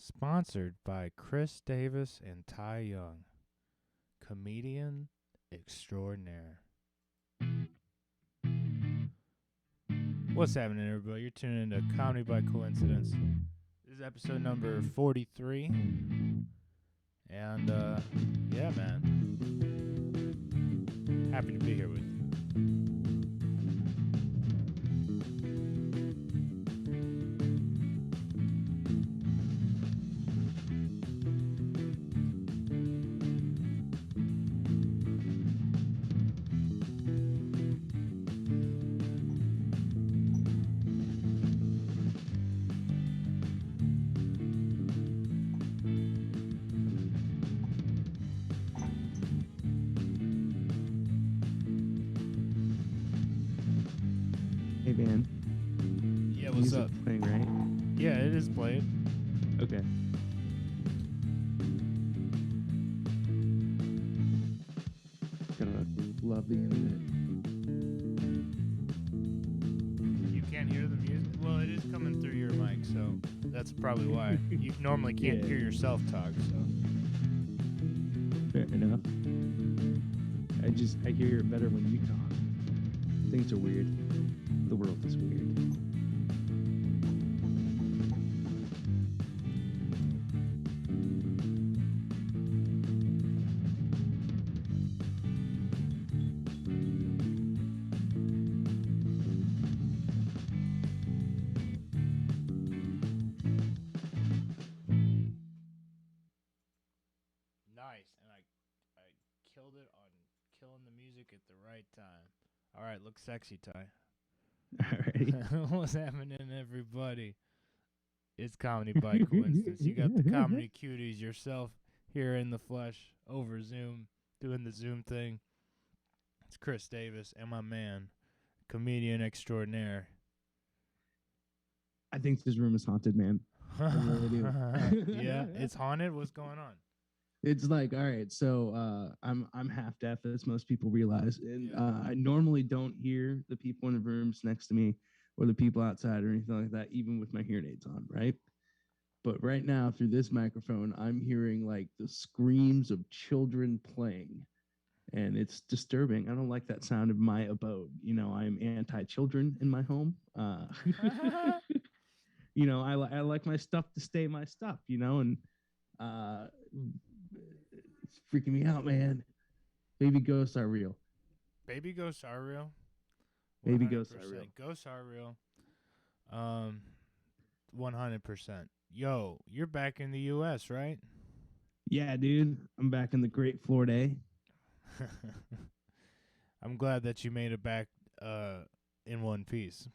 Sponsored by Chris Davis and Ty Young, comedian extraordinaire. What's happening, everybody? You're tuning into Comedy by Coincidence. This is episode number 43. And, yeah, man. Happy to be here with you. Hey, man. Yeah, what's up? Music's playing, right? Yeah, it is played. Okay. Gonna love the internet. You can't hear the music? Well, it is coming through your mic, so that's probably why. You normally can't Yeah. hear yourself talk, so. Fair enough. I hear it better when you talk. Things are weird. The world is weird. Nice, and I killed it on killing the music at the right time. All right, look sexy, Ty. Alright. What's happening, everybody? It's Comedy by Coincidence. You got the comedy cuties yourself here in the flesh over Zoom, doing the Zoom thing. It's Chris Davis and my man, comedian extraordinaire. I think this room is haunted, man. really do. Yeah, it's haunted. What's going on? It's like, all right, so I'm half deaf, as most people realize, and Yeah. I normally don't hear the people in the rooms next to me or the people outside or anything like that, even with my hearing aids on, right? But right now, through this microphone, I'm hearing like the screams of children playing, and it's disturbing. I don't like that sound of my abode. You know, I'm anti-children in my home. You know, I like my stuff to stay my stuff. You know, and it's freaking me out, man. Baby ghosts are real. Baby ghosts are real. Baby ghosts are real. Ghosts are real. 100%. Yo, you're back in the U.S., right? Yeah, dude. I'm back in the great Florida. I'm glad that you made it back in one piece.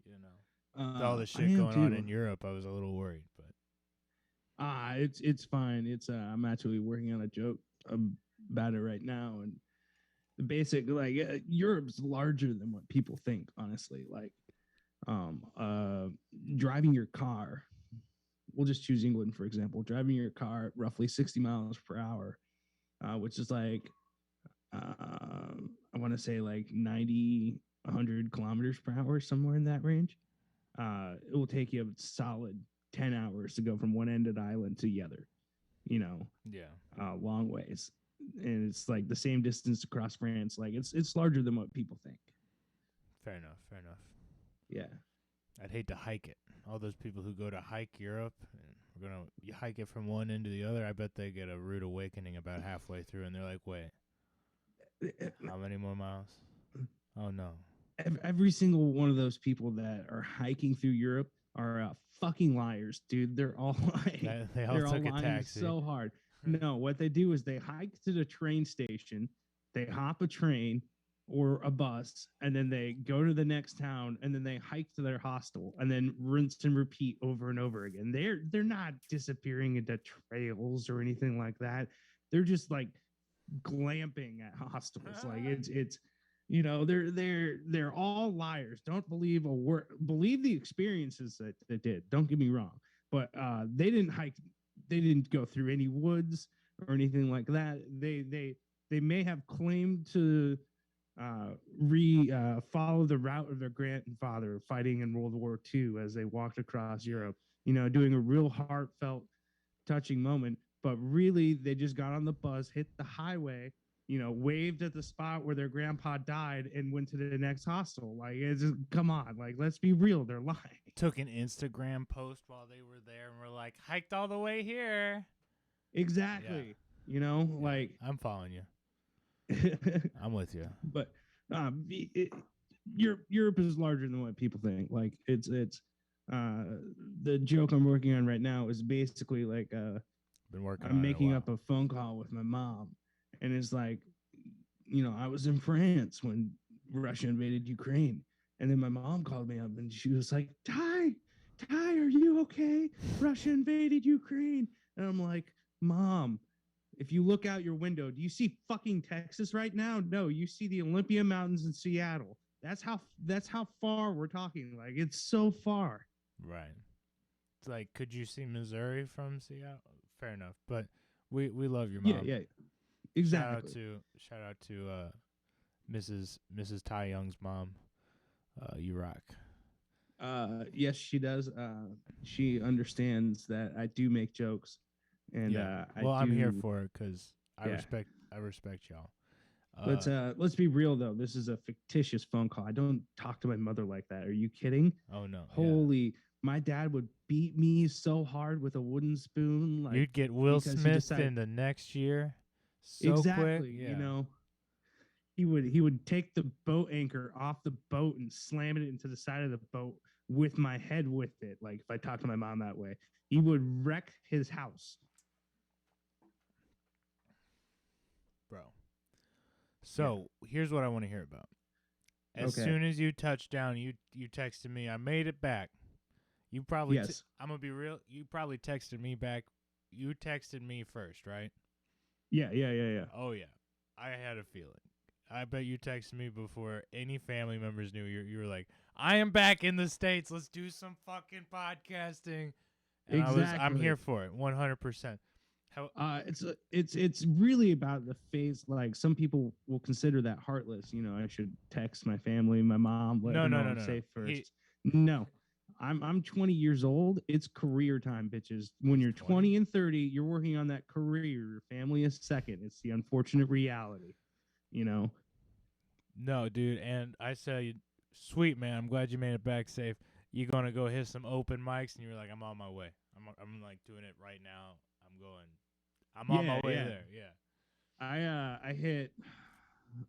You know, with all the shit going on in Europe, I was a little worried, but it's fine. It's I'm actually working on a joke about it right now, and the basic Europe's larger than what people think. Honestly, like driving your car. We'll just choose England for example. Driving your car at roughly 60 miles per hour, which is like I want to say like 90, 100 kilometers per hour, somewhere in that range. It will take you a solid 10 hours to go from one end of the island to the other, you know, yeah, long ways. And it's like the same distance across France. Like it's larger than what people think. fair enough. Yeah. I'd hate to hike it. All those people who go to hike Europe, and you hike it from one end to the other. I bet they get a rude awakening about halfway through, and they're like, "Wait, how many more miles? Oh no!" Every single one of those people that are hiking through Europe are fucking liars, dude. They're all like, They all they're took all a lying taxi. so hard. No, what they do is they hike to the train station, they hop a train or a bus, and then they go to the next town, and then they hike to their hostel, and then rinse and repeat over and over again. They're not disappearing into trails or anything like that. They're just like glamping at hostels. Like it's you know, they're all liars. Don't believe a word. Believe the experiences that they did. Don't get me wrong, but they didn't hike. They didn't go through any woods or anything like that. They may have claimed to follow the route of their grandfather fighting in World War II as they walked across Europe. You know, doing a real heartfelt touching moment. But really, they just got on the bus, hit the highway, waved at the spot where their grandpa died, and went to the next hostel. Like, it's just, come on, like, let's be real, they're lying. Took an Instagram post while they were there and were like, hiked all the way here. Exactly. Like, I'm following you. I'm with you. But Europe is larger than what people think. Like, it's the joke I'm working on right now is basically like Been working. I'm making up a phone call with my mom, and it's like, I was in France when Russia invaded Ukraine, and then my mom called me up and she was like, Ty, are you okay? Russia invaded Ukraine. And I'm like, Mom, if you look out your window, do you see fucking Texas right now? No, you see the Olympia Mountains in Seattle. That's how far we're talking. Like, it's so far. Right. It's like, could you see Missouri from Seattle? Fair enough. But we love your mom. Yeah. Exactly. Shout out to Mrs. Ty Young's mom. You rock. Yes, she does. She understands that I do make jokes, and I'm here for it because I respect y'all. Let's be real though. This is a fictitious phone call. I don't talk to my mother like that. Are you kidding? Oh no! Holy, my dad would beat me so hard with a wooden spoon. Like, you'd get Will Smith in the next year. So exactly. Quick. Yeah. He would take the boat anchor off the boat and slam it into the side of the boat with my head with it. Like, if I talked to my mom that way, he would wreck his house. Bro. So here's what I want to hear about. As soon as you touched down, you texted me. I made it back. You probably yes. I'm gonna be real. You probably texted me back. You texted me first, right? Yeah. Oh yeah, I had a feeling. I bet you texted me before any family members knew. You were like, I am back in the States. Let's do some fucking podcasting. And exactly. I'm here for it, 100%. It's really about the phase. Like, some people will consider that heartless. I should text my family, my mom, let them know I'm safe first. No, I'm 20 years old. It's career time, bitches. When you're 20 and 30, you're working on that career. Your family is second. It's the unfortunate reality. No, dude, and I said, sweet man, I'm glad you made it back safe. You gonna go hit some open mics? And you were like, I'm on my way. I'm like doing it right now. I'm on my way there. Yeah. I hit.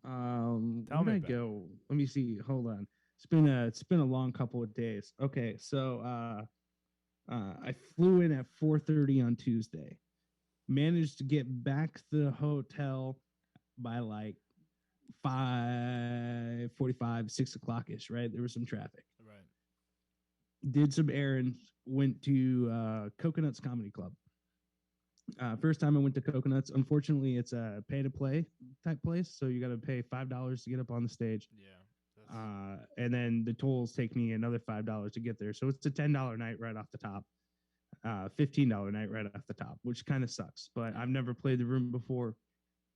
Tell me I go? Let me see. Hold on. It's been a long couple of days. Okay, so I flew in at 4:30 on Tuesday. Managed to get back to the hotel by like 5:45, 6 o'clock ish. Right, there was some traffic. Right. Did some errands. Went to Coconuts Comedy Club. First time I went to Coconuts. Unfortunately, it's a pay-to-play type place, so you got to pay $5 to get up on the stage. Yeah. And then the tolls take me another $5 to get there, so it's a $10 night right off the top, $15 night right off the top, which kind of sucks. But I've never played the room before.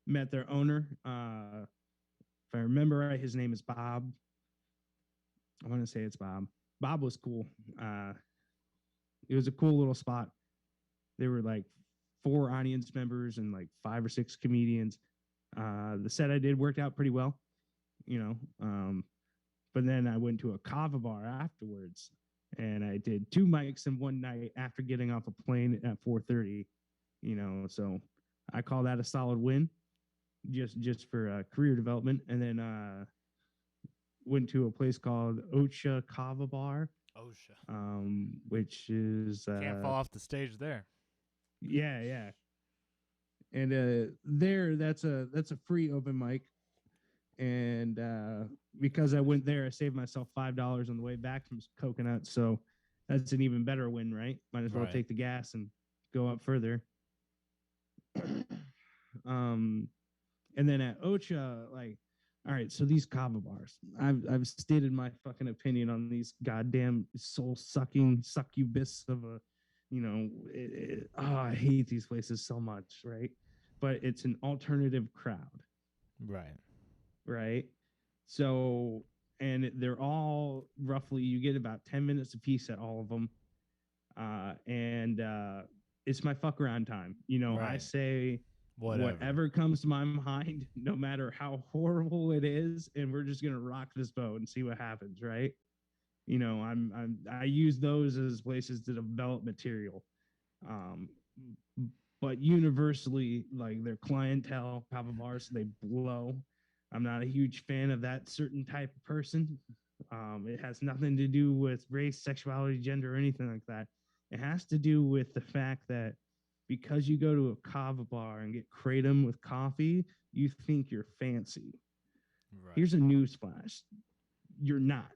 Met their owner. If I remember right, his name is Bob. I want to say it's Bob. Bob was cool. It was a cool little spot. There were like 4 audience members and like 5 or 6 comedians. The set I did worked out pretty well, but then I went to a kava bar afterwards, and I did 2 mics in one night after getting off a plane at 4:30. So I call that a solid win, just for career development. And then went to a place called Ocha Kava Bar. Ocha. Which is can't fall off the stage there. Yeah. And there, that's a free open mic, and because I went there, I saved myself $5 on the way back from Coconut, so that's an even better win, right? Might as well take the gas and go up further. And then at Ocha, like, all right, so these kava bars, I've stated my fucking opinion on these goddamn soul-sucking succubus of a, I hate these places so much, right? But it's an alternative crowd. Right. So, and they're all roughly, you get about 10 minutes a piece at all of them. And it's my fuck around time. You know, I Right. say Whatever. whatever comes to my mind, no matter how horrible it is, and we're just gonna rock this boat and see what happens, right? You know, I use those as places to develop material. Um, but universally, like their clientele, kava bars, they blow. I'm not a huge fan of that certain type of person. It has nothing to do with race, sexuality, gender, or anything like that. It has to do with the fact that because you go to a kava bar and get kratom with coffee, you think you're fancy. Right. Here's a newsflash: you're not.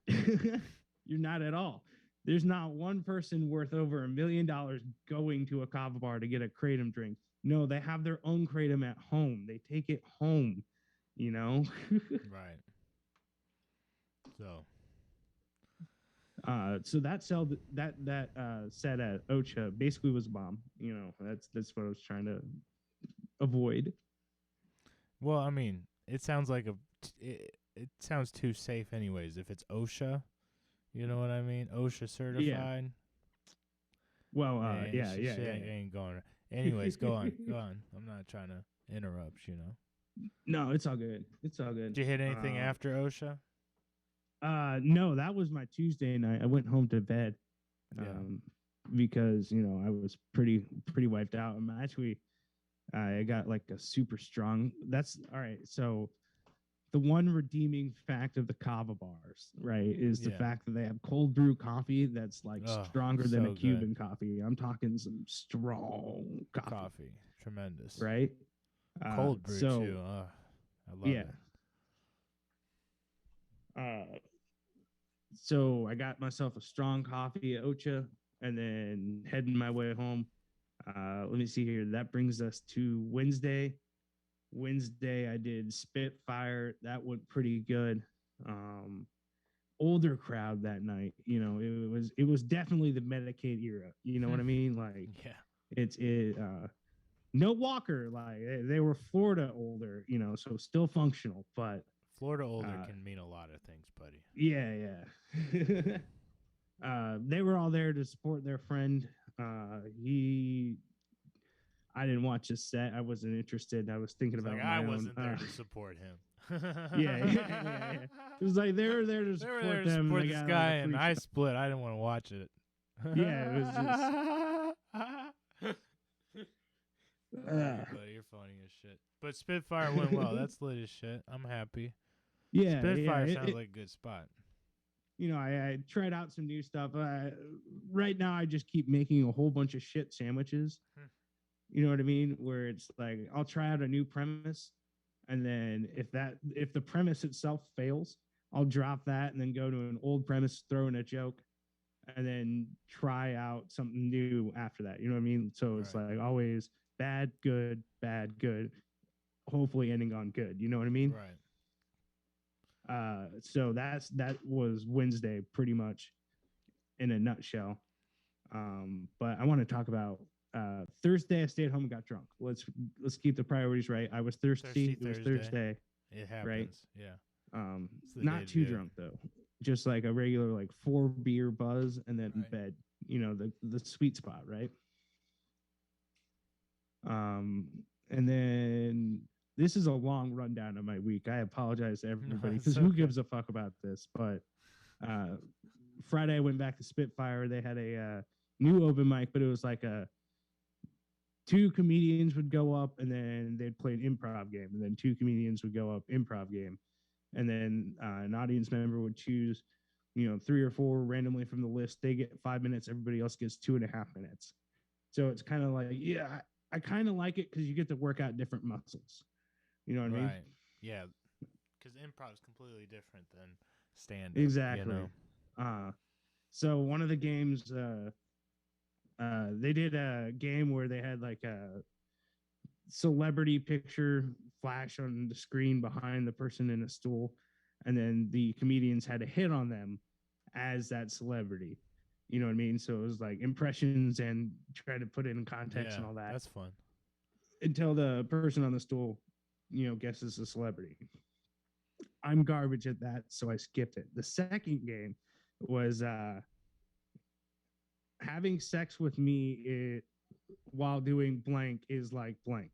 You're not at all. There's not one person worth over $1 million going to a kava bar to get a kratom drink. No, they have their own kratom at home. They take it home, you know. Right. So. So that sell that set at Ocha basically was a bomb. You know, that's what I was trying to avoid. Well, I mean, it sounds like it sounds too safe, anyways. If it's OSHA, you know what I mean? OSHA certified. Well, Man, yeah, yeah, shit yeah. ain't going. Anyways, go on, go on. I'm not trying to interrupt. You know. No, it's all good. It's all good. Did you hit anything after OSHA? No, that was my Tuesday night. I went home to bed. Yeah. Because you know I was pretty wiped out. I'm actually I got like a super strong. That's all right. So the one redeeming fact of the kava bars, right, is the Yeah. fact that they have cold brew coffee that's like Oh, stronger than so a Cuban coffee. I'm talking some strong coffee, tremendous. right? Cold brew so, too. I love yeah. it. So I got myself a strong coffee at Ocha, and then heading my way home. Let me see here. That brings us to Wednesday. Wednesday, I did Spitfire. That went pretty good. Older crowd that night. You know, it was definitely the Medicaid era. You know what I mean? Like, yeah. No Walker. Like they were Florida older. You know, so still functional, but Florida older can mean a lot of things, buddy. Yeah. They were all there to support their friend. I didn't watch his set. I wasn't interested. I was thinking about my I own. wasn't there to support him. Yeah. It was like they were there to support them. Support they this got, guy, like, and I split. I didn't want to watch it. Yeah, it was just. Buddy, you're funny as shit. But Spitfire went well. That's lit as shit. I'm happy. Yeah, Spitfire sounds like a good spot. You know, I tried out some new stuff. Right now, I just keep making a whole bunch of shit sandwiches. You know what I mean? Where it's like I'll try out a new premise, and then if the premise itself fails, I'll drop that and then go to an old premise, throw in a joke, and then try out something new after that. You know what I mean? So it's like always bad, good, hopefully ending on good. You know what I mean? Right. So that was Wednesday pretty much in a nutshell. But I want to talk about Thursday. I stayed home and got drunk. Let's keep the priorities right. I was thirsty. It was Thursday. It happens. Right? Yeah. Not too drunk though. Just like a regular 4 beer buzz and then bed. You know, the sweet spot, right? And then this is a long rundown of my week. I apologize to everybody because who gives a fuck about this? But Friday I went back to Spitfire. They had a new open mic, but it was like 2 comedians would go up and then they'd play an improv game, and then 2 comedians would go up, improv game, and then an audience member would choose, 3 or 4 randomly from the list. They get 5 minutes. Everybody else gets 2.5 minutes. So it's kind of like, yeah, I kind of like it because you get to work out different muscles. You know what I mean? Right. Yeah. Because improv is completely different than stand-up. Exactly. You know? So one of the games, they did a game where they had like a celebrity picture flash on the screen behind the person in a stool, and then the comedians had to hit on them as that celebrity. You know what I mean? So it was like impressions and try to put it in context and all that. That's fun. Until the person on the stool, guesses the celebrity. I'm garbage at that, so I skipped it. The second game was having sex with me. It while doing blank is like blank.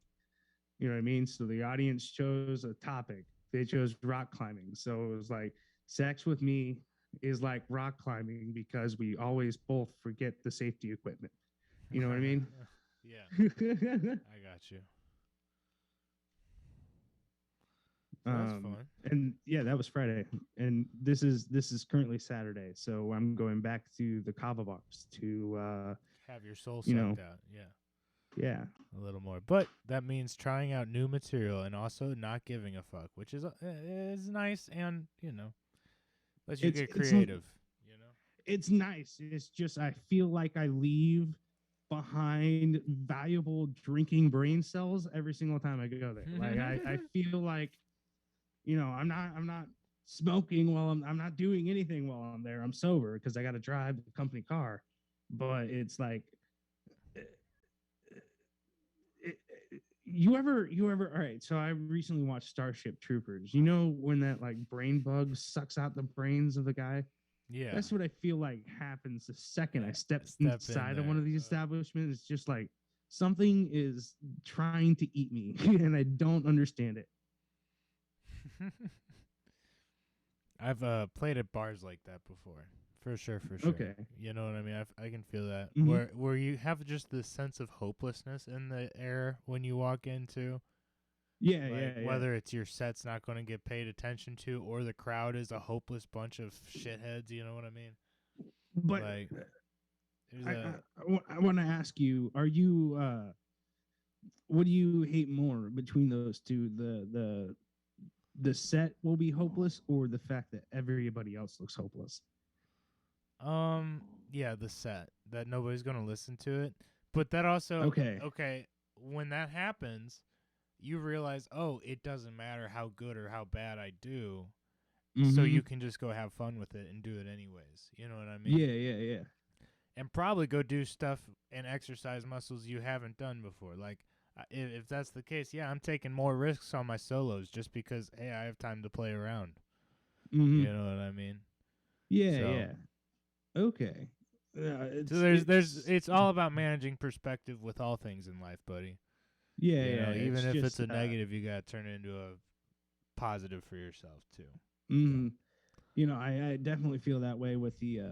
You know what I mean? So the audience chose a topic. They chose rock climbing. So it was like sex with me is like rock climbing because we always both forget the safety equipment. You know what I mean? Yeah, I got you. That's fun. And yeah, that was Friday, and this is currently Saturday. So I'm going back to the kava bars to Have your soul you know sucked out. Yeah, yeah. a little more. But that means trying out new material and also not giving a fuck, which is nice and lets you get It's creative. You know. it's nice. It's just I feel like I leave behind valuable drinking brain cells every single time I go there. Like I feel like I'm not smoking while I'm not doing anything while I'm there. I'm sober because I got to drive the company car. But it's like you ever all right, so I recently watched Starship Troopers. You know when that like brain bug sucks out the brains of the guy? Yeah. That's what I feel like happens the second I step in inside of one there. of these establishments. It's just like something is trying to eat me and I don't understand it. I've played at bars like that before. For sure, for sure. Okay. You know what I mean? I can feel that. Mhm. Where you have just this sense of hopelessness in the air when you walk into. Yeah, Like, yeah. whether it's your set's not going to get paid attention to or the crowd is a hopeless bunch of shitheads, you know what I mean? But Like, there's I want to ask you, are you what do you hate more between those two? The set will be hopeless or the fact that everybody else looks hopeless? yeah, the set that nobody's going to listen to it. But that also Okay. when that happens, you realize, oh, it doesn't matter how good or how bad I do. So Mhm. you can just go have fun with it and do it anyways. You know what I mean? Yeah. And probably go do stuff and exercise muscles you haven't done before. Like, if that's the case, yeah, I'm taking more risks on my solos just because, hey, I have time to play around. Mhm. You know what I mean? Yeah, So- yeah. Okay. So it's all about managing perspective with all things in life, buddy. yeah, You know, yeah. even if it's just, a negative, you gotta turn it into a positive for yourself too. mhm. You know, I definitely feel that way with the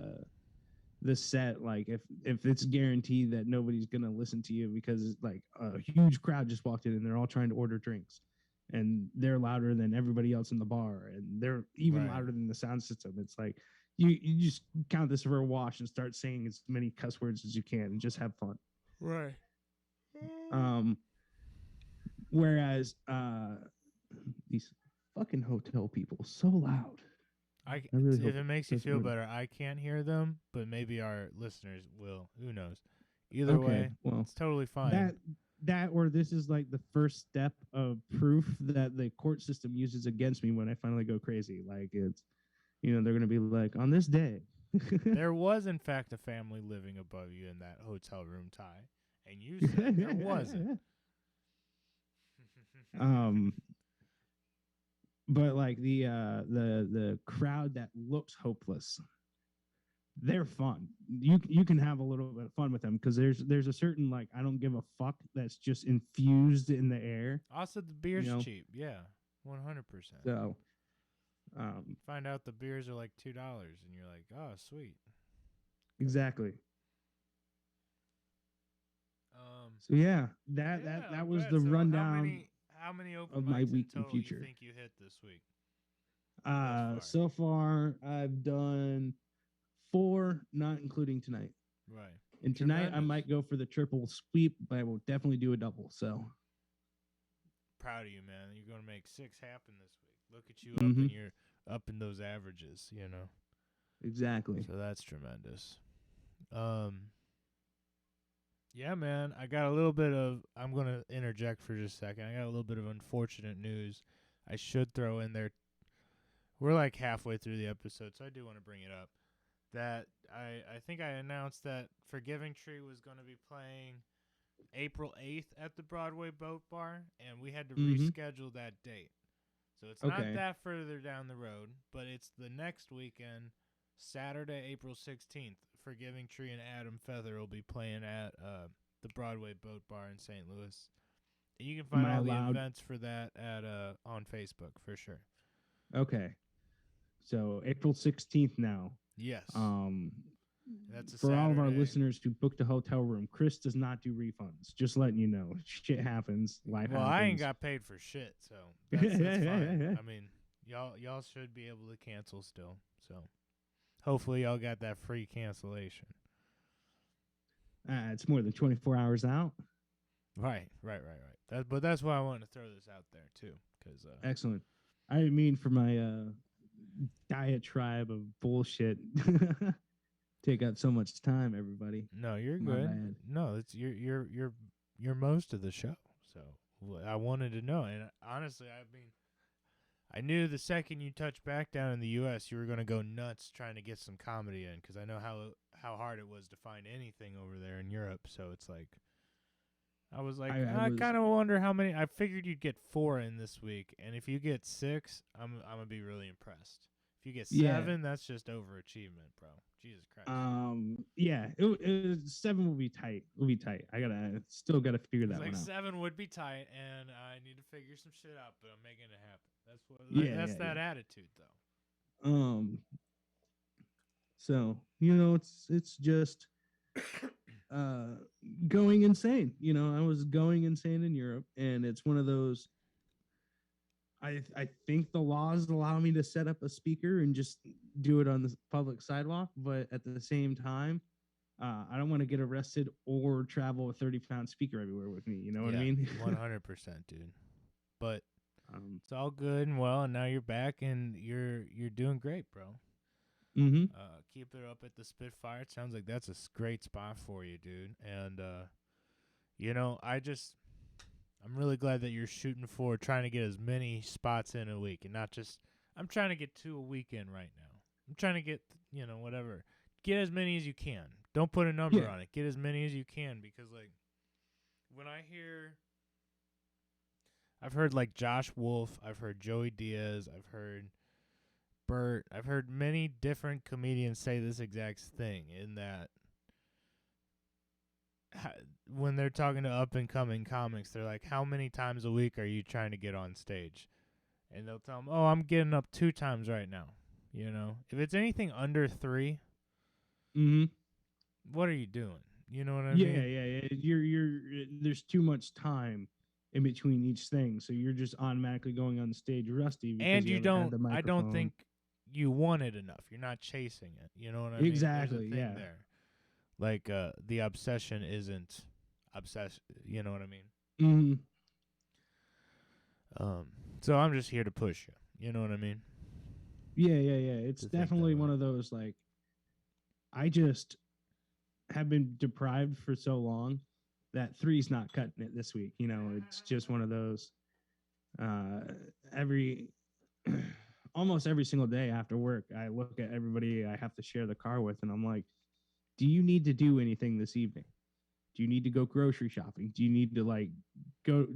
set. Like if it's guaranteed that nobody's gonna listen to you because like a huge crowd just walked in and they're all trying to order drinks, and they're louder than everybody else in the bar, and they're even Right. louder than the sound system. It's like you just count this for a wash and start saying as many cuss words as you can and just have fun. Right. Um, whereas these fucking hotel people so loud. I really hope If it makes you doesn't feel ruin- better, I can't hear them, but maybe our listeners will. Who knows? Either Okay, way, well, it's totally fine. that or this is like the first step of proof that the court system uses against me when I finally go crazy. Like it's, they're gonna be like on this day. There was, in fact, a family living above you in that hotel room, Ty, and you said there wasn't. um, but like the crowd that looks hopeless, they're fun. You can have a little bit of fun with them because there's a certain like I don't give a fuck that's just infused in the air. Also, the beer's You know? cheap. Yeah, 100%. So, Find out the beers are like $2, and you're like, oh, sweet. exactly. So Yeah, that was bet. the So rundown. How many open of my mics in week in total you future. think you hit this week? far? So far I've done 4, not including tonight. Right. And tonight I Tremendous. might go for the triple sweep, but I will definitely do a double. So Proud of you, man. You're gonna make 6 happen this week. Look at you Mhm. up in those averages, you know. exactly. So that's tremendous. Yeah, man. I got a little bit of. I'm gonna interject for just a second. I got a little bit of unfortunate news. I should throw in there. We're like halfway through the episode, so I do want to bring it up. That I think I announced that Forgiving Tree was going to be playing April 8th at the Broadway Boat Bar, and we had to reschedule that date. So it's not Okay. that further down the road, but it's the next weekend, Saturday, April 16th. Forgiving Tree and Adam Feather will be playing at the Broadway Boat Bar in St. Louis. And you can Am find I all the allowed? events for that at on Facebook for sure. Okay. So April 16th now. Yes, Um, that's a for all of our Saturday. listeners who booked a hotel room, Chris does not do refunds. Just letting you know, shit happens. Life Well, happens. I ain't got paid for shit, so that's fine. I mean, y'all should be able to cancel still. So hopefully y'all got that free cancellation. It's more than 24 hours out. Right. But that's why I wanted to throw this out there too, because Excellent. I didn't mean for my diatribe of bullshit take up so much time, everybody. no, you're My good. bad. No, it's you're most of the show. So I wanted to know, and honestly, I knew the second you touched back down in the U.S., you were gonna go nuts trying to get some comedy in, because I know how hard it was to find anything over there in Europe. So it's like, I was like, I kind of wonder how many. I figured you'd get 4 in this week, and if you get 6, I'm gonna be really impressed. If you get 7, that's just overachievement, bro. Jesus Christ. Yeah, 7 will be tight. I still gotta figure that like one out. 7 would be tight, and I need to figure some shit out, but I'm making it happen. That's that attitude, though. So it's just going insane. I was going insane in Europe, and it's one of those. I think the laws allow me to set up a speaker and just do it on the public sidewalk, but at the same time, I don't want to get arrested or travel a 30-pound speaker everywhere with me. You know what I mean? 100%, dude. But it's all good and well, and now you're back and you're doing great, bro. Mm-hmm. Keep it up at the Spitfire. It sounds like that's a great spot for you, dude. And I'm really glad that you're shooting for trying to get as many spots in a week, and not just, I'm trying to get 2 a weekend right now. I'm trying to get, whatever. Get as many as you can. Don't put a number on it. Get as many as you can, because, like, when I've heard, like, Josh Wolf, I've heard Joey Diaz, I've heard Bert, I've heard many different comedians say this exact thing, in that when they're talking to up-and-coming comics, they're like, how many times a week are you trying to get on stage? And they'll tell them, oh, I'm getting up 2 times right now. If it's anything under 3, what are you doing? You know what I mean? Yeah. You're there's too much time in between each thing, so you're just automatically going on stage rusty. And I don't think you want it enough. You're not chasing it. You know what I mean? Exactly. There's a thing there. Like, the obsession isn't obsession. You know what I mean? So I'm just here to push you. You know what I mean? Yeah. It's definitely one of those, like, I just have been deprived for so long that 3's not cutting it this week. It's just one of those. Almost every single day after work, I look at everybody I have to share the car with, and I'm like, do you need to do anything this evening? Do you need to go grocery shopping? Do you need to, like, go?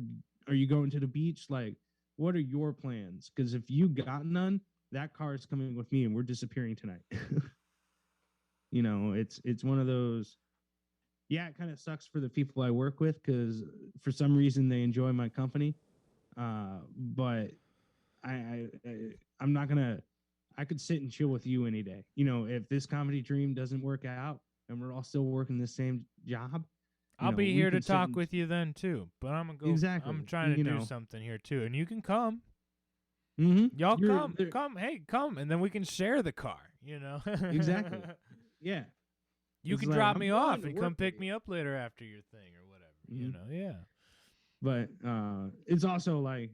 Are you going to the beach? Like, what are your plans? Because if you got none, that car is coming with me, and we're disappearing tonight. It's one of those. Yeah, it kind of sucks for the people I work with, because for some reason they enjoy my company. But I'm not gonna. I could sit and chill with you any day. If this comedy dream doesn't work out and we're all still working the same job, I'll be here to talk with you then too. But I'm gonna go. Exactly. I'm trying to do something here too, and you can come. Mm-hmm. Y'all come. Hey, come, and then we can share the car. Exactly. Yeah. You can drop me off and come pick me up later after your thing or whatever. Yeah. But it's also like,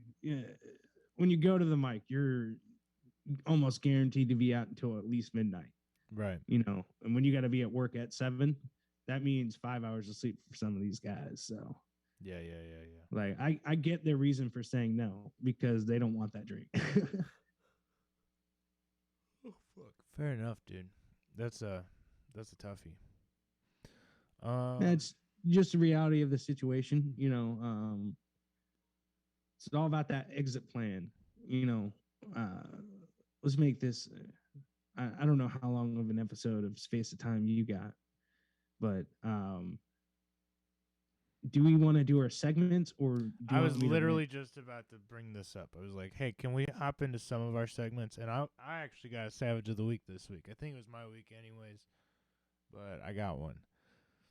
when you go to the mic, you're almost guaranteed to be out until at least midnight. Right. And when you got to be at work at 7, that means 5 hours of sleep for some of these guys. So yeah. Like, I get their reason for saying no, because they don't want that drink. Oh fuck. Fair enough, dude. That's a toughie. That's just the reality of the situation. It's all about that exit plan. Let's make this. I don't know how long of an episode of Space of Time you got, but do we want to do our segments, or do you I was want me to literally just about to bring this up. I was like, "Hey, can we hop into some of our segments?" And I actually got a Savage of the Week this week. I think it was my week, anyways, but I got one.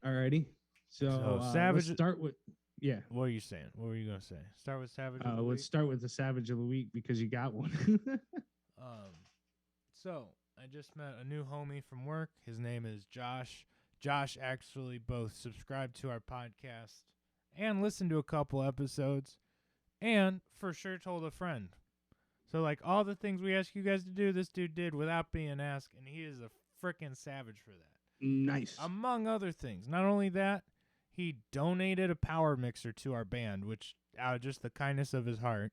Alrighty. So let's Savage. start with yeah. What are you saying? What were you gonna say? Start with Savage of the Let's Week. start with the Savage of the Week because you got one. Um, so I just met a new homie from work. His name is Josh. Josh actually both subscribed to our podcast and listened to a couple episodes, and for sure told a friend. So like all the things we ask you guys to do, this dude did without being asked, and he is a freaking savage for that. Nice. Among other things. Not only that, he donated a power mixer to our band, which out of just the kindness of his heart.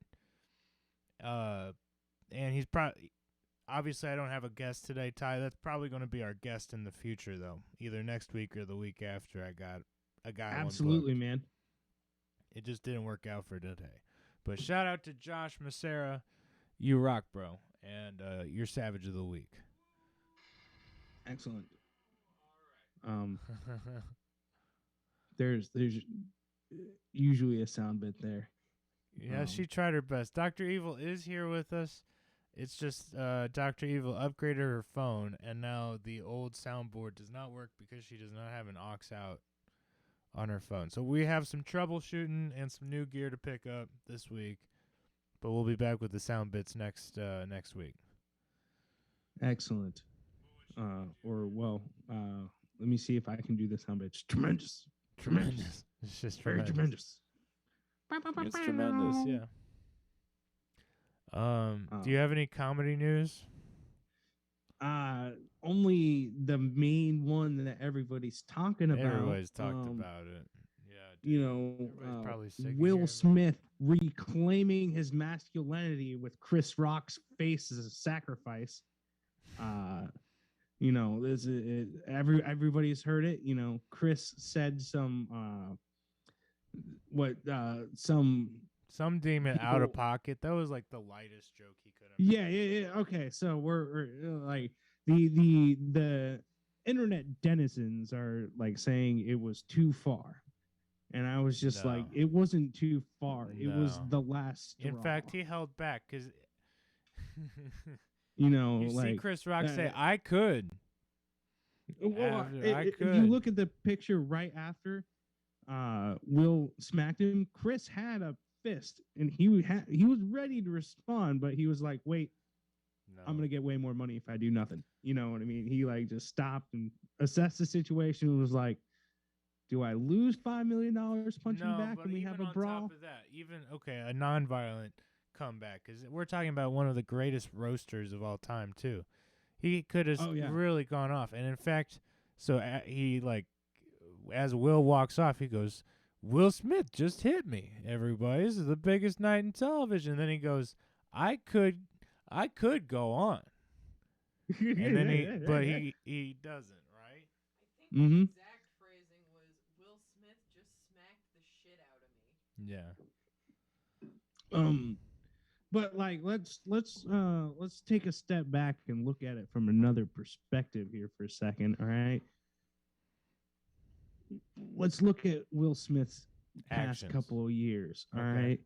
And he's probably obviously I don't have a guest today, Ty. That's probably going to be our guest in the future, though, either next week or the week after. I got Absolutely, one booked. man. It just didn't work out for today. But shout out to Josh Macera. You rock, bro. And you're Savage of the Week. Excellent. There's usually a sound bit there. Yeah, she tried her best. Dr. Evil is here with us. It's just Dr. Evil upgraded her phone, and now the old soundboard does not work because she does not have an aux out on her phone. So we have some troubleshooting and some new gear to pick up this week, but we'll be back with the sound bits next week. Excellent. Let me see if I can do the sound bit. It's tremendous. Tremendous. It's just Very tremendous. tremendous. It's tremendous, yeah. Do you have any comedy news? Only the main one that everybody's talking about. Everybody's talked about it. Yeah. You know, probably sick of hearing Will about Smith reclaiming his masculinity with Chris Rock's face as a sacrifice. You know, everybody's heard it. You know, Chris said some some deem it out of pocket. That was like the lightest joke he could have. Yeah. Okay, so we're like the internet denizens are like saying it was too far, and I was just like, it wasn't too far. It was the last straw. In fact, he held back because you know, you like, see Chris Rock say, "I could." Well, I could. If you look at the picture right after Will smacked him, Chris had a fist, and he was ready to respond, but he was like, "Wait, No. I'm gonna get way more money if I do nothing." You know what I mean? He like just stopped and assessed the situation and was like, "Do I lose $5 million punching back and we have a brawl?" Top of that, even a non-violent comeback, because we're talking about one of the greatest roasters of all time too. He could have really gone off, and in fact, so he like, as Will walks off, he goes, "Will Smith just hit me, everybody. This is the biggest night in television." And then he goes, I could go on." And then he doesn't, right? I think the exact phrasing was, "Will Smith just smacked the shit out of me." Yeah. But like, let's take a step back and look at it from another perspective here for a second. All right. Let's look at Will Smith's past couple of years. All right.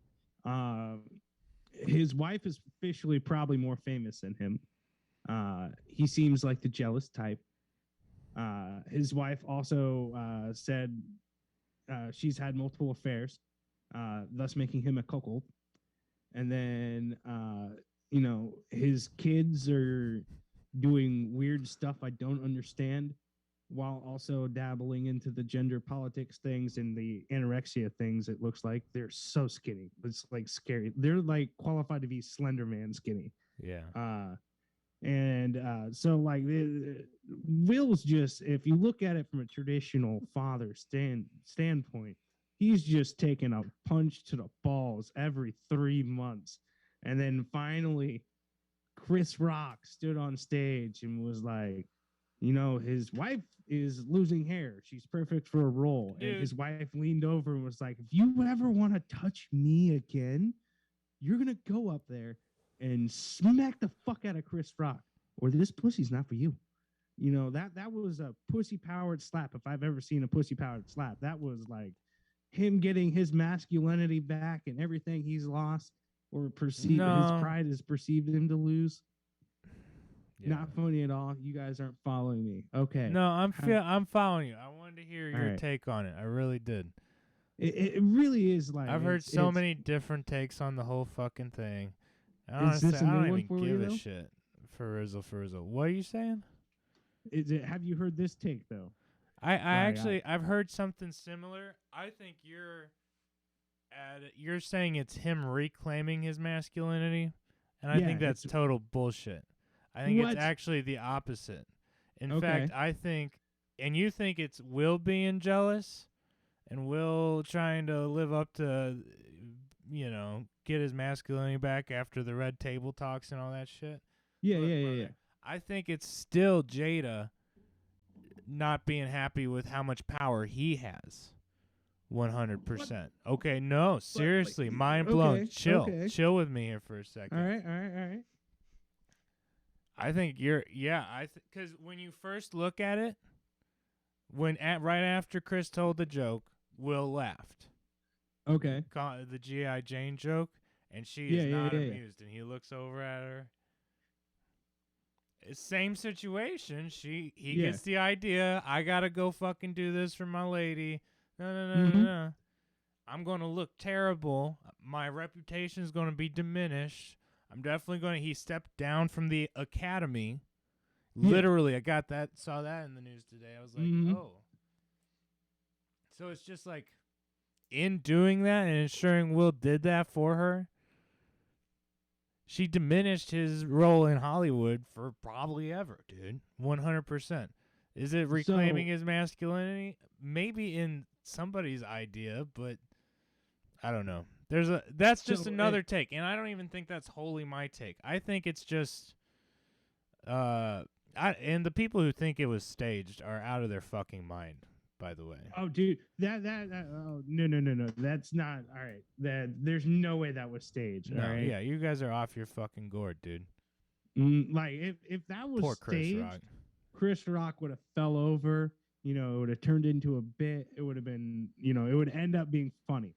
His wife is officially probably more famous than him. He seems like the jealous type. His wife also said she's had multiple affairs, thus making him a cuckold. And then, you know, his kids are doing weird stuff I don't understand, while also dabbling into the gender politics things and the anorexia things. It looks like they're so skinny. It's like scary. They're like qualified to be Slender Man skinny. Yeah. So like Will's just, if you look at it from a traditional father standpoint, he's just taking a punch to the balls every 3 months. And then finally, Chris Rock stood on stage and was like, you know, his wife is losing hair. She's perfect for a role. Dude. And his wife leaned over and was like, "If you ever want to touch me again, you're going to go up there and smack the fuck out of Chris Rock, or this pussy's not for you." You know, that was a pussy-powered slap. If I've ever seen a pussy-powered slap, that was like him getting his masculinity back and everything he's lost or perceived his No. pride is perceived him to lose. Yeah. Not funny at all. You guys aren't following me. Okay. No, I'm How- I'm following you. I wanted to hear your right. take on it. I really did. It really is like I've heard it's- so it's- many different takes on the whole fucking thing. Is Honestly, this a I new don't one even for you, give a though? shit for Rizzle. What are you saying? Have you heard this take though? I Sorry, actually I've heard something similar. I think you're saying it's him reclaiming his masculinity, and I Yeah, think that's it's- total bullshit. I think What? it's actually the opposite. In Okay. fact, I think, and you think it's Will being jealous, and Will trying to live up to, get his masculinity back after the red table talks and all that shit. Yeah, Look, yeah, yeah, brother, yeah. I think it's still Jada not being happy with how much power he has. 100%. Okay, no, seriously, mind blown. okay, Chill. okay. Chill with me here for a second. All right. I think because when you first look at it, right after Chris told the joke, Will laughed. Okay. The G.I. Jane joke, and she Yeah, is yeah, not yeah, yeah. amused, and he looks over at her. Same situation. He Yeah. gets the idea. I gotta go fucking do this for my lady. No. Mhm. I'm gonna look terrible. My reputation's gonna be diminished. I'm definitely gonna. He stepped down from the academy. Yeah. Literally, I saw that in the news today. I was like, Mhm. oh. So it's just like, in doing that and ensuring Will did that for her, she diminished his role in Hollywood for probably ever, dude. 100%. Is it reclaiming his masculinity? Maybe in somebody's idea, but I don't know. That's just So, another take, and I don't even think that's wholly my take. I think it's just and the people who think it was staged are out of their fucking mind, by the way. Oh, dude, that oh, no. That's not all right. There's no way that was staged. No, all right. yeah, you guys are off your fucking gourd, dude. Like if that was Poor Chris staged, Rock. Chris Rock would have fell over. It would have turned into a bit. It would have been, it would end up being funny.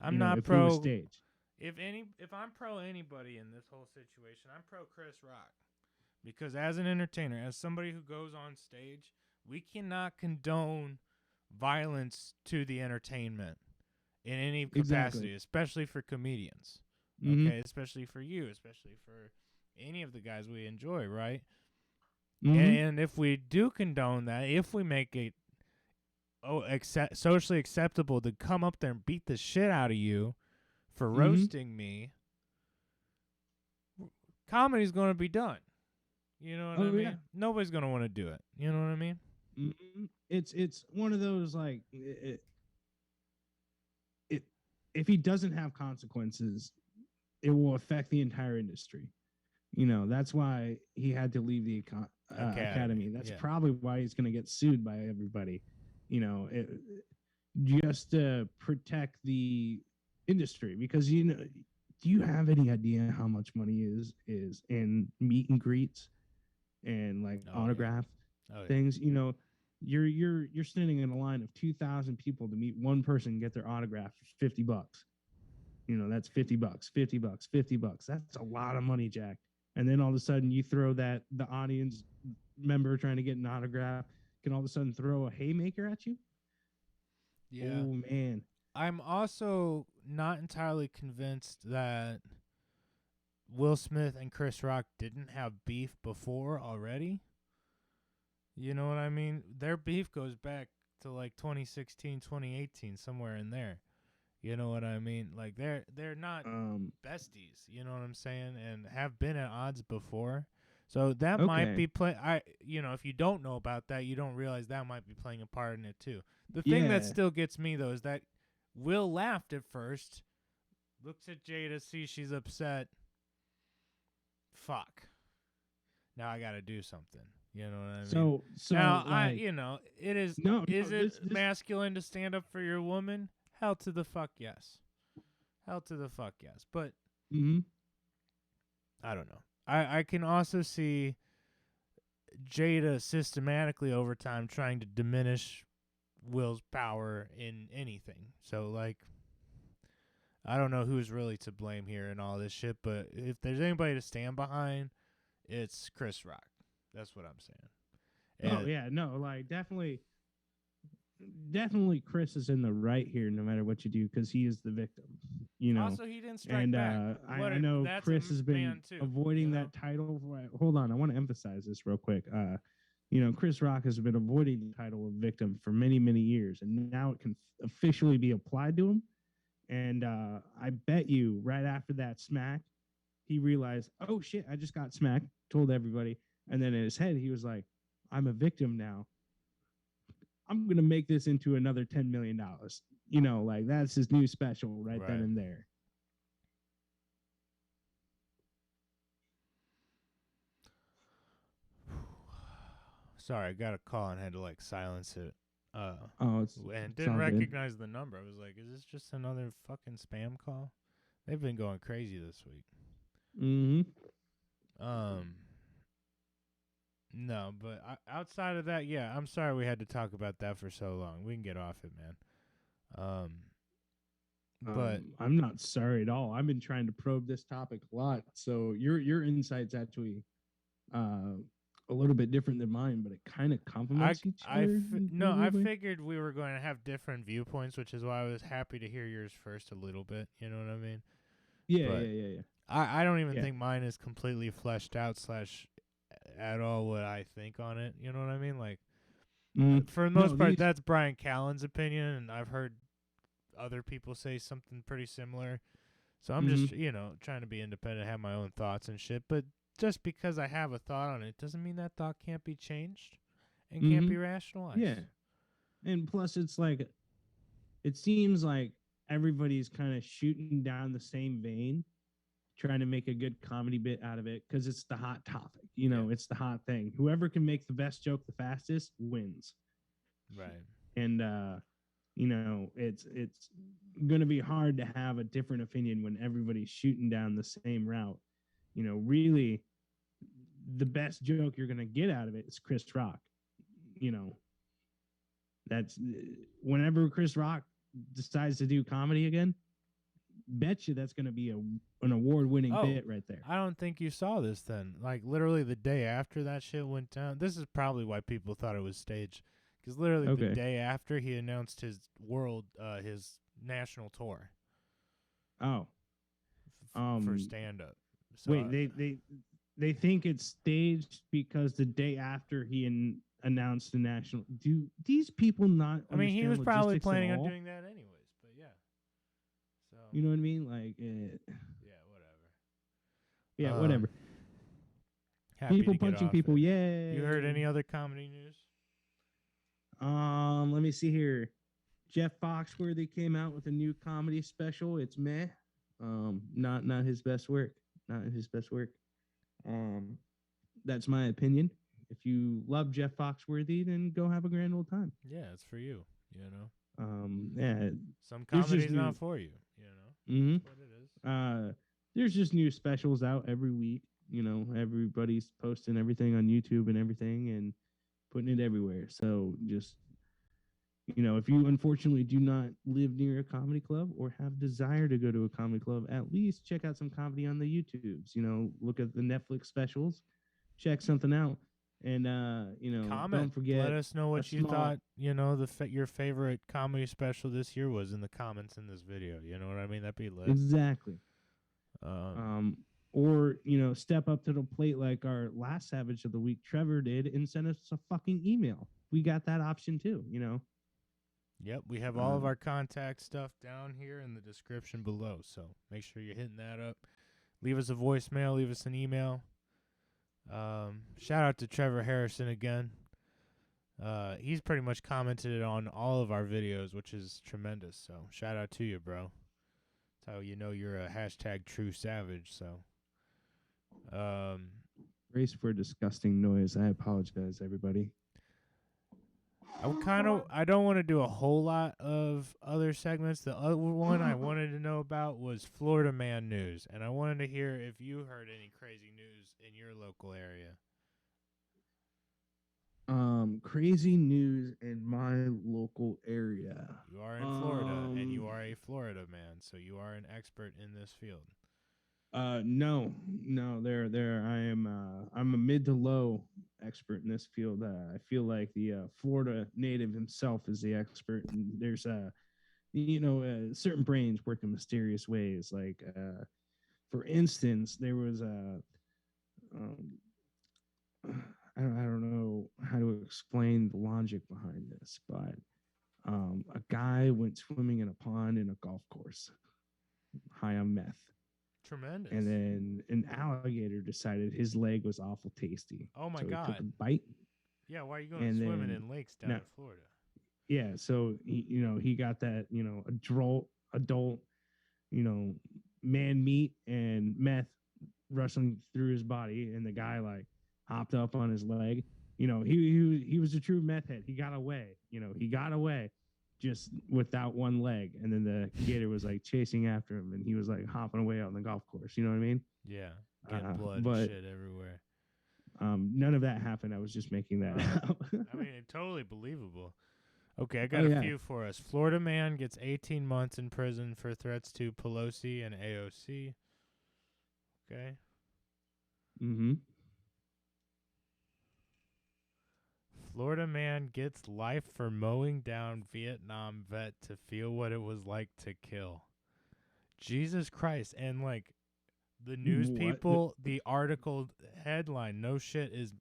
I'm you know, not if it was pro. staged. If I'm pro anybody in this whole situation, I'm pro Chris Rock. Because as an entertainer, as somebody who goes on stage, we cannot condone violence to the entertainment in any capacity, Exactly. especially for comedians. Mhm. Okay, especially for you, especially for any of the guys we enjoy, right? Mhm. And if we do condone that, if we make it socially acceptable to come up there and beat the shit out of you for Mhm. roasting me, comedy's going to be done. You know what I Oh, mean? yeah. Nobody's going to want to do it. You know what I mean? Mhm. It's one of those like if he doesn't have consequences, it will affect the entire industry. That's why he had to leave the academy. That's yeah. probably why he's going to get sued by everybody. Just to protect the industry, because do you have any idea how much money is in meet and greets and like Oh, yeah. autograph Oh, yeah. things? You're standing in a line of 2,000 people to meet one person and get their autograph for $50. That's $50, $50. That's a lot of money, Jack. And then all of a sudden you throw the audience member trying to get an autograph can all of a sudden throw a haymaker at you. Yeah. Oh man. I'm also not entirely convinced that Will Smith and Chris Rock didn't have beef before already. You know what I mean? Their beef goes back to like 2016, 2018, somewhere in there. You know what I mean? Like they're not besties, you know what I'm saying? And have been at odds before. So that might Okay. be if you don't know about that, you don't realize that might be playing a part in it too. The thing that Yeah. still gets me though is that Will laughed at first, looks at Jada, sees she's upset. Fuck. Now I got to do something. You know what I mean? So now like, it is. No, is no, it this- masculine to stand up for your woman? Hell to the fuck yes. Hell to the fuck yes. But mhm. I don't know. I can also see Jada systematically over time trying to diminish Will's power in anything. So, like, I don't know who's really to blame here in all this shit, but if there's anybody to stand behind, it's Chris Rock. That's what I'm saying. Oh And yeah, no, like definitely Chris is in the right here, no matter what you do, because he is the victim. You know, also, he didn't strike and back. I know That's Chris has been man too, avoiding you know? that title. Hold on, I want to emphasize this real quick. You know, Chris Rock has been avoiding the title of victim for many, many years, and now it can officially be applied to him. And I bet you, right after that smack, he realized, oh shit, I just got smacked. Told everybody, and then in his head, he was like, I'm a victim now. I'm gonna make this into another $10 million. You know, like that's his new special right then Right. and there. Sorry, I got a call and had to like silence it. Oh, it's And it's didn't all good. recognize the number. I was like, is this just another fucking spam call? They've been going crazy this week. Mm-hmm. No, but outside of that, yeah, I'm sorry we had to talk about that for so long. We can get off it, man. But I'm not sorry at all. I've been trying to probe this topic a lot, so your insights actually a little bit different than mine, but it kind of complements each other. I figured we were going to have different viewpoints, which is why I was happy to hear yours first a little bit. You know what I mean? Yeah, but- yeah. I don't even Yeah. think mine is completely fleshed out / at all what I think on it. You know what I mean? Like, for the No, most part, these- that's Brian Callen's opinion, and I've heard other people say something pretty similar. So I'm just, trying to be independent, have my own thoughts and shit. But just because I have a thought on it doesn't mean that thought can't be changed and can't be rationalized. Yeah. And plus, it's like, it seems like everybody's kind of shooting down the same vein, trying to make a good comedy bit out of it because it's the hot topic. You know, it's the hot thing. Whoever can make the best joke the fastest wins. Right. And, it's going to be hard to have a different opinion when everybody's shooting down the same route. You know, really, the best joke you're going to get out of it is Chris Rock. You know, that's whenever Chris Rock decides to do comedy again, bet you that's going to be an award-winning bit right there. I don't think you saw this then. Like, literally the day after that shit went down. This is probably why people thought it was staged. Because literally the day after, he announced his his national tour. Oh. For stand-up. So wait, they think it's staged because the day after he announced the national. Do these people not? I mean, he was understand probably logistics at planning on all? doing that anyways, but yeah. So You know what I mean? Like, yeah, whatever. yeah, whatever. Happy People to get punching off people. it. Yeah. You heard any other comedy news? Let me see here. Jeff Foxworthy came out with a new comedy special. It's meh. Not his best work. Not his best work. That's my opinion. If you love Jeff Foxworthy, then go have a grand old time. Yeah, it's for you. You know. Yeah. Some There's just comedy's new- not for you. You know. Mm-hmm. That's what it is. There's just new specials out every week. You know, everybody's posting everything on YouTube and everything and putting it everywhere. So just, if you unfortunately do not live near a comedy club or have desire to go to a comedy club, at least check out some comedy on the YouTubes. Look at the Netflix specials, check something out, and Comment. don't forget. Let us know what you small- thought. Your favorite comedy special this year was in the comments in this video. You know what I mean? That'd be lit. Exactly. Um, Or step up to the plate like our last Savage of the Week, Trevor, did, and send us a fucking email. We got that option too. Yep, we have all of our contact stuff down here in the description below, so make sure you're hitting that up. Leave us a voicemail, leave us an email. Shout out to Trevor Harrison again. He's pretty much commented on all of our videos, which is tremendous, so shout out to you, bro. That's how you know you're a hashtag true savage, so. Brace for a disgusting noise. I apologize, everybody. I don't want to do a whole lot of other segments. The other one I wanted to know about was Florida Man news, and I wanted to hear if you heard any crazy news in your local area. Crazy news in my local area. You are in Florida, and you are a Florida man, so you are an expert in this field. No, there. I'm a mid to low expert in this field. I feel like the Florida native himself is the expert, and there's certain brains work in mysterious ways. Like, for instance, there was a um, I don't know how to explain the logic behind this, but a guy went swimming in a pond in a golf course, high on meth. Tremendous. And then an alligator decided his leg was awful tasty. Oh my so he took a God. bite. Yeah, why are you going And swimming then- in lakes down no. in Florida? Yeah, so he got that, adult, man meat and meth rushing through his body, and the guy like hopped up on his leg. He was a true meth head. He got away. He got away just without one leg, and then the gator was like chasing after him, and he was like hopping away on the golf course. You know what I mean? Yeah, getting blood and but- shit everywhere. None of that happened. I was just making that up. I mean, it's totally believable. Okay, I got Oh, a yeah. few for us. Florida man gets 18 months in prison for threats to Pelosi and AOC. Okay. Mm-hmm. Florida man gets life for mowing down Vietnam vet to feel what it was like to kill. Jesus Christ. And like the news What? people, the article headline, no shit, is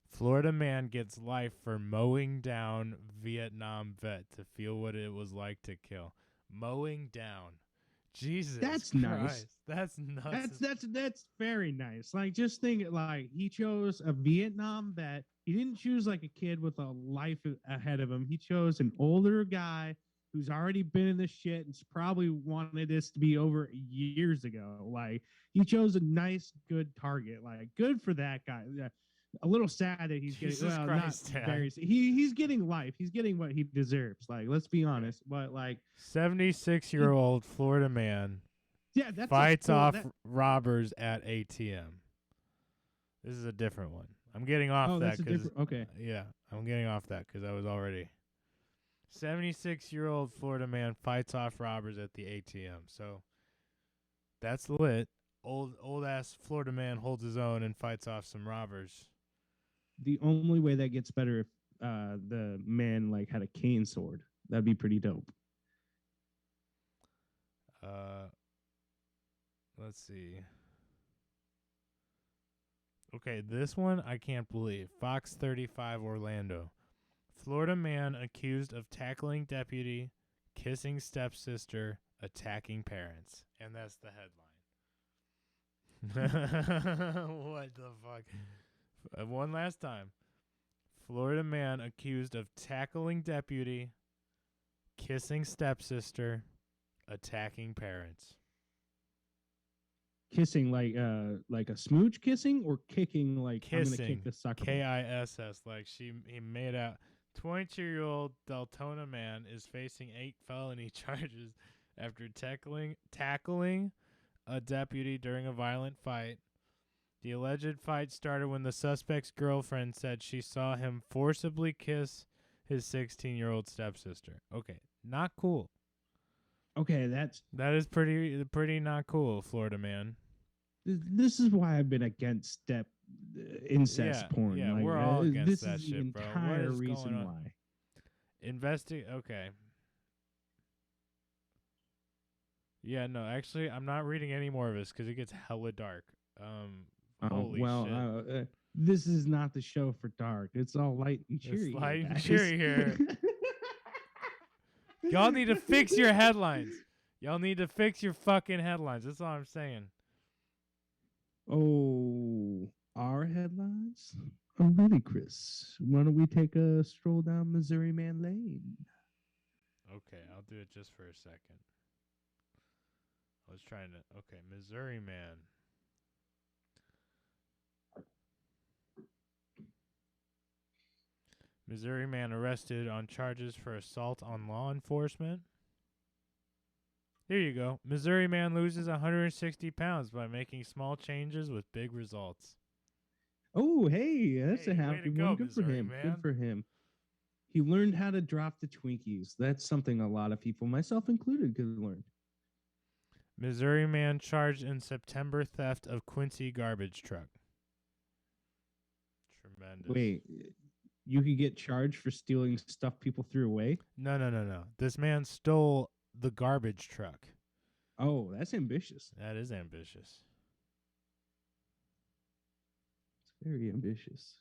Florida man gets life for mowing down Vietnam vet to feel what it was like to kill. Mowing down. Jesus That's Christ. nice. That's nuts. That's very nice. Like, just think, like, he chose a Vietnam vet. He didn't choose like a kid with a life ahead of him. He chose an older guy who's already been in this shit and's probably wanted this to be over years ago. Like, he chose a nice, good target. Like, good for that guy. Yeah. A little sad that he's Jesus getting Christ, not Dad. very. He's getting life. He's getting what he deserves. Like, let's be honest. But like, 76-year-old Florida man yeah, that's fights cool. off That- robbers at ATM. This is a different one. I'm getting off oh, that that's a because different. Okay. yeah, I'm getting off that because I was already 76-year-old Florida man fights off robbers at the ATM. So that's lit. Old ass Florida man holds his own and fights off some robbers. The only way that gets better if the man like had a cane sword. That'd be pretty dope. Let's see. Okay, this one I can't believe. Fox 35 Orlando. Florida man accused of tackling deputy, kissing stepsister, attacking parents. And that's the headline. What the fuck? One last time. Florida man accused of tackling deputy, kissing stepsister, attacking parents. Kissing like a smooch kissing or kicking like I'm gonna Kissing. kick the sucker. KISS. Like he made out. 22-year-old Deltona man is facing 8 felony charges after tackling a deputy during a violent fight. The alleged fight started when the suspect's girlfriend said she saw him forcibly kiss his 16-year-old stepsister. Okay, not cool. Okay, That is pretty not cool, Florida man. this is why I've been against step incest Yeah, porn. yeah, like, we're all against this that is the shit, bro. What entire is going reason on? why. Okay. Yeah, no, actually, I'm not reading any more of this because it gets hella dark. Holy shit. This is not the show for dark. It's all light and It's cheery. here, light and guys. cheery here. Y'all need to fix your headlines. Y'all need to fix your fucking headlines. That's all I'm saying. Oh, our headlines? Oh, really, Chris? Why don't we take a stroll down Missouri Man Lane? Okay, I'll do it just for a second. I was trying to. Okay, Missouri man. Missouri man arrested on charges for assault on law enforcement. Here you go. Missouri man loses 160 pounds by making small changes with big results. Oh, hey, that's Hey, a way happy to go, one. Good for Missouri him. man. Good for him. He learned how to drop the Twinkies. That's something a lot of people, myself included, could learn. Missouri man charged in September theft of Quincy garbage truck. Tremendous. Wait, you could get charged for stealing stuff people threw away? No. This man stole the garbage truck. Oh, that's ambitious. That is ambitious. It's very ambitious.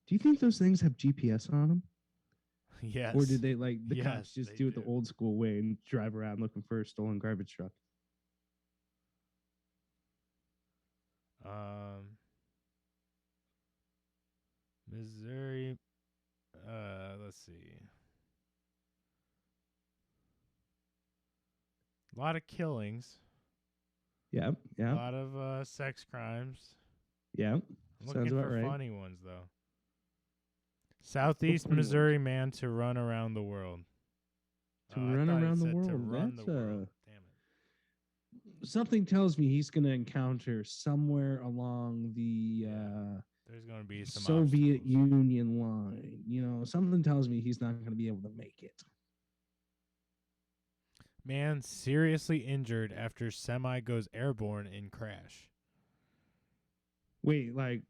Do you think those things have GPS on them? Yes. Or did they like the Yes, cops just they do it the do. old school way and drive around looking for a stolen garbage truck? Missouri. Let's see. A lot of killings. Yeah, A yeah, lot of sex crimes. yeah. I'm Sounds looking about for right. funny ones though. Southeast funny Missouri man to run around the world. To I run thought he around the said to world. run That's the world. Damn it. something tells me he's going to encounter somewhere along the There's gonna be some Soviet obstacles. Union line. You know, something tells me he's not going to be able to make it. Man seriously injured after semi goes airborne in crash. Wait, like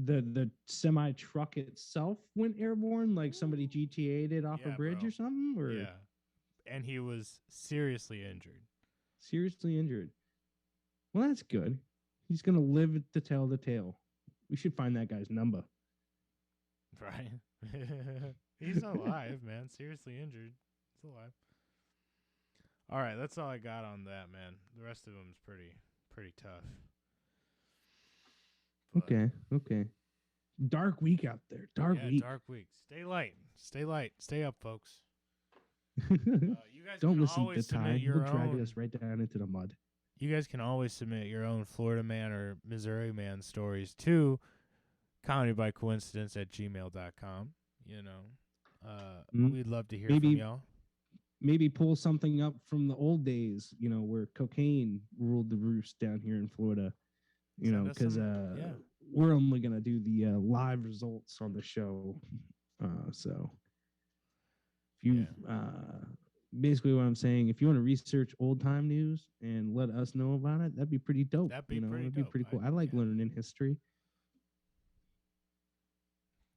the semi truck itself went airborne, like somebody GTA'd it off a Yeah, bridge bro. or something, or Yeah. And he was seriously injured. seriously injured. Well, that's good. He's gonna live to tell the tale. We should find that guy's number. Right? He's alive, man. Seriously injured. He's alive. All right, that's all I got on that, man. The rest of them's pretty tough. But, Okay, okay. Dark week out there. Dark yeah, week. dark week. Stay light. Stay light. Stay up, folks. You guys Don't can listen always to submit Ty. your He'll drag own. us right down into the mud. You guys can always submit your own Florida man or Missouri man stories to comedybycoincidence@gmail.com. You know, Mm. we'd love to hear Maybe- from y'all. Maybe pull something up from the old days, you know, where cocaine ruled the roost down here in Florida. You Send know, us because some- yeah. we're only gonna do the live results on the show. So if you basically what I'm saying, if you want to research old time news and let us know about it, that'd be pretty dope. That'd be you know, pretty that'd be dope. pretty cool. I- I like yeah. learning history.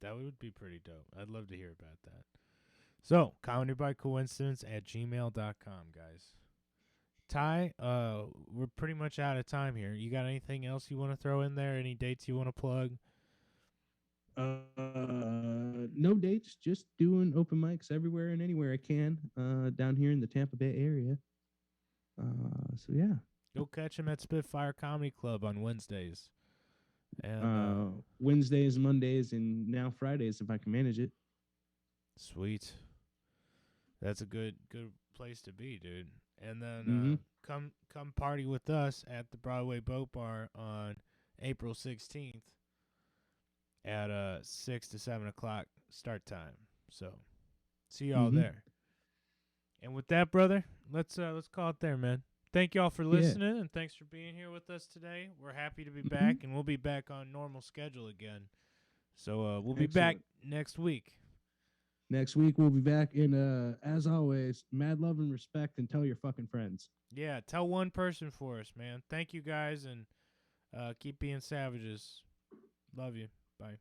That would be pretty dope. I'd love to hear about that. So, comedybycoincidence@gmail.com, guys. Ty, we're pretty much out of time here. You got anything else you want to throw in there? Any dates you want to plug? No dates, just doing open mics everywhere and anywhere I can down here in the Tampa Bay area. So yeah, Go catch him at Spitfire Comedy Club on Wednesdays. And Wednesdays, Mondays, and now Fridays if I can manage it. sweet. That's a good place to be, dude. And then Mhm. come party with us at the Broadway Boat Bar on April 16th at 6 to 7 o'clock start time. So see y'all Mhm. there. And with that, brother, let's call it there, man. Thank y'all for listening and thanks for being here with us today. We're happy to be back, and we'll be back on normal schedule again. So we'll be back next week. Next week we'll be back in as always, mad love and respect, and tell your fucking friends. Yeah, tell one person for us, man. Thank you guys, and keep being savages. Love you. Bye.